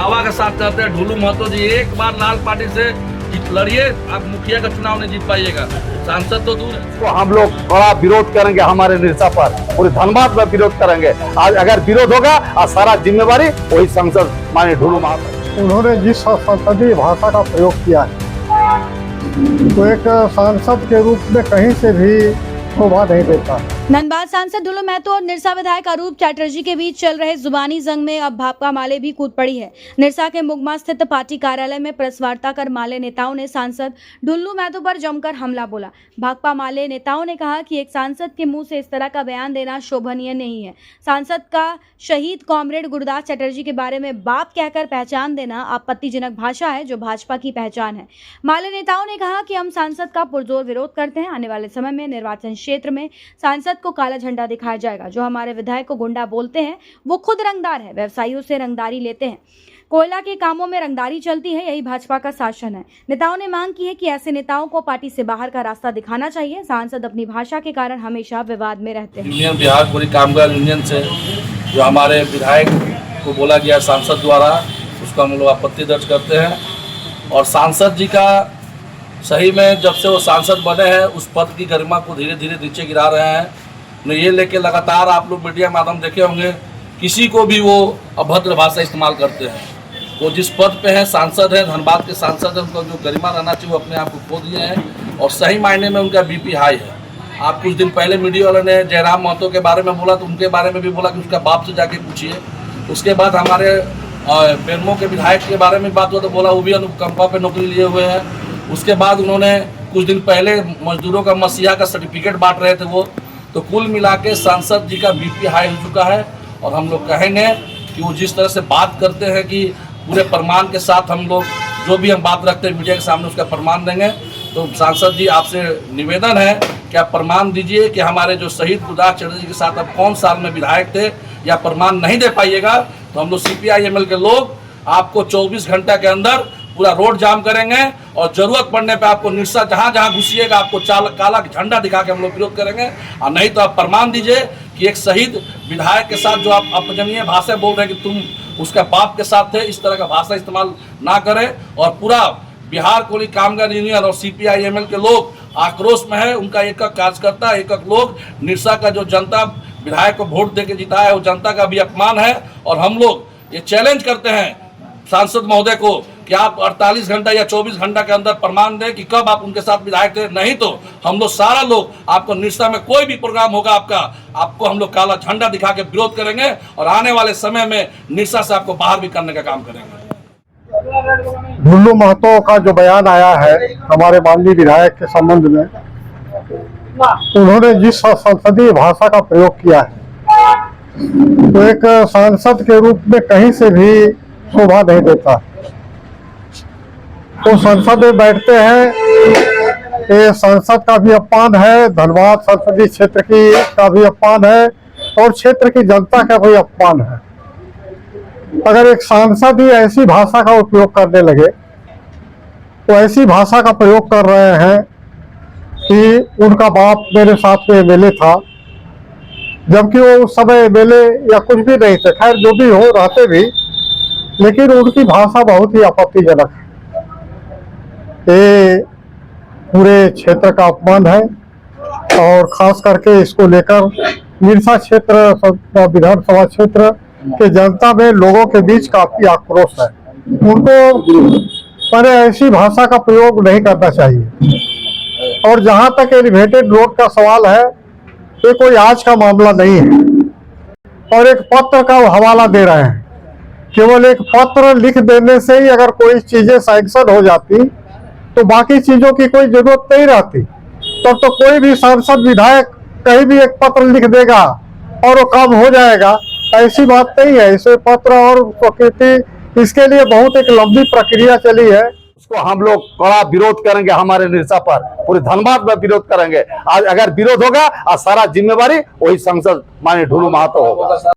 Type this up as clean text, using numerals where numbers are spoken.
दावा के साथ कहते हैं ढुलू महतो जी एक बार लाल पार्टी से लड़िए, आप मुखिया का चुनाव नहीं जीत पाइएगा, सांसद तो दूर है। तो हम लोग बड़ा विरोध करेंगे, हमारे निरसा पर पूरे धनबाद में विरोध करेंगे। आज अगर विरोध होगा और सारा जिम्मेवारी वही सांसद माननीय ढुलू महतो। उन्होंने जिस संसदीय भाषा का प्रयोग किया है तो एक सांसद के रूप में कहीं से भी शोभा नहीं देता। धनबाद सांसद ढुलू महतो और निरसा विधायक अरूप चैटर्जी के बीच चल रहे जुबानी जंग में अब भाकपा माले भी कूद पड़ी है। निरसा के मुगमा स्थित पार्टी कार्यालय में प्रेस वार्ता कर माले नेताओं ने सांसद ढुलू महतो पर जमकर हमला बोला। भाकपा माले नेताओं ने कहा कि एक सांसद के मुंह से इस तरह का बयान देना शोभनीय नहीं है। सांसद का शहीद कॉमरेड गुरदास चैटर्जी के बारे में बाप कहकर पहचान देना आपत्तिजनक भाषा है जो भाजपा की पहचान है। माले नेताओं ने कहा कि हम सांसद का पुरजोर विरोध करते हैं। आने वाले समय में निर्वाचन क्षेत्र में सांसद को काला झंडा दिखाया जाएगा। जो हमारे विधायक को गुंडा बोलते हैं वो खुद रंगदार है, व्यवसायियों से रंगदारी लेते हैं। कोयला के कामों में रंगदारी चलती है, यही भाजपा का शासन है। नेताओं ने मांग की है कि ऐसे नेताओं को पार्टी से बाहर का रास्ता दिखाना चाहिए। सांसद अपनी भाषा के कारण हमेशा विवाद में रहते हैं। यूनियन बिहार पूरी कामगार यूनियन से जो हमारे विधायक को बोला गया सांसद द्वारा, उसका हम लोग आपत्ति दर्ज करते हैं। और सांसद जी का सही में जब से वो सांसद बने हैं उस पद की गरिमा को धीरे धीरे नीचे गिरा रहे हैं। ये लेके लगातार आप लोग मीडिया माध्यम देखे होंगे, किसी को भी वो अभद्र भाषा इस्तेमाल करते हैं। वो जिस पद पे है, सांसद है, धनबाद के सांसद है, उनको जो गरिमा रहना चाहिए वो अपने आप को खो दिए हैं और सही मायने में उनका बीपी हाई है। आप कुछ दिन पहले मीडिया वाले ने जयराम महतो के बारे में बोला तो उनके बारे में भी बोला कि उसका बाप से जाके पूछिए। उसके बाद हमारे बेरमो के विधायक के बारे में बात हुआ तो बोला वो भी अनुकंपा पे नौकरी लिए हुए हैं। उसके बाद उन्होंने कुछ दिन पहले मजदूरों का मसीहा का सर्टिफिकेट बांट रहे थे वो। तो कुल मिला के सांसद जी का बीपी हाई हो चुका है और हम लोग कहेंगे कि वो जिस तरह से बात करते हैं कि पूरे प्रमाण के साथ हम लोग जो भी हम बात रखते हैं मीडिया के सामने उसका प्रमाण देंगे। तो सांसद जी आपसे निवेदन है कि आप प्रमाण दीजिए कि हमारे जो शहीद गुरदास चैटर्जी के साथ आप कौन साल में विधायक थे, या प्रमाण नहीं दे पाइएगा तो हम लोग CPI-ML के लोग आपको 24 घंटा के अंदर पूरा रोड जाम करेंगे और जरूरत पड़ने पे आपको निरसा जहाँ जहाँ घुसिएगा आपको काला झंडा दिखा के हम लोग विरोध करेंगे। और नहीं तो आप प्रमाण दीजिए कि एक शहीद विधायक के साथ जो आप अपमाननीय भाषा बोल रहे हैं कि तुम उसका बाप के साथ थे, इस तरह का भाषा इस्तेमाल ना करें। और पूरा बिहार कोली कामगार यूनियन और CPI-ML के लोग आक्रोश में है। उनका एक कार्यकर्ता एक लोग निरसा का जो जनता विधायक को वोट दे के जिताया है वो जनता का भी अपमान है। और हम लोग ये चैलेंज करते हैं सांसद महोदय को कि आप 48 घंटा या 24 घंटा के अंदर प्रमाण दें कि कब आप उनके साथ विधायक थे। नहीं तो हम लोग सारा लोग आपको निरसा में कोई भी प्रोग्राम होगा आपको हम लोग काला झंडा दिखा के विरोध करेंगे और आने वाले समय में निरसा से आपको बाहर भी करने का काम करेंगे। ढुलू महतो का जो बयान आया है हमारे माननीय विधायक के संबंध में, उन्होंने जिस संसदीय भाषा का प्रयोग किया है तो एक सांसद के रूप में कहीं से भी शोभा नहीं देता। तो संसद में बैठते हैं, ये संसद का भी अपमान है, धनबाद संसदीय क्षेत्र की का भी अपमान है और क्षेत्र की जनता का भी अपमान है। अगर एक सांसद ही ऐसी भाषा का उपयोग करने लगे तो ऐसी भाषा का प्रयोग कर रहे हैं कि उनका बाप मेरे साथ में MLA था, जबकि वो उस समय MLA या कुछ भी नहीं थे। खैर जो भी हो रहते भी, लेकिन उनकी भाषा बहुत ही आपत्तिजनक है। ये पूरे क्षेत्र का अपमान है और खास करके इसको लेकर निरसा क्षेत्र विधानसभा क्षेत्र के जनता में लोगों के बीच काफी आक्रोश है। उनको पर ऐसी भाषा का प्रयोग नहीं करना चाहिए। और जहां तक एलिवेटेड रोड का सवाल है, ये कोई आज का मामला नहीं है और एक पत्र का हवाला दे रहे हैं। केवल एक पत्र लिख देने से ही अगर कोई चीजें सैंक्शन हो जाती तो बाकी चीजों की कोई जरूरत नहीं रहती। तब तो कोई भी सांसद विधायक कहीं भी एक पत्र लिख देगा और वो काम हो जाएगा। ऐसी बात नहीं है। इसे पत्र और प्रकृति इसके लिए बहुत एक लंबी प्रक्रिया चली है। उसको हम लोग बड़ा विरोध करेंगे, हमारे निरसा पर पूरे धनबाद में विरोध करेंगे। आज अगर विरोध होगा और सारा जिम्मेवारी वही सांसद माननीय ढुलू महतो होगा।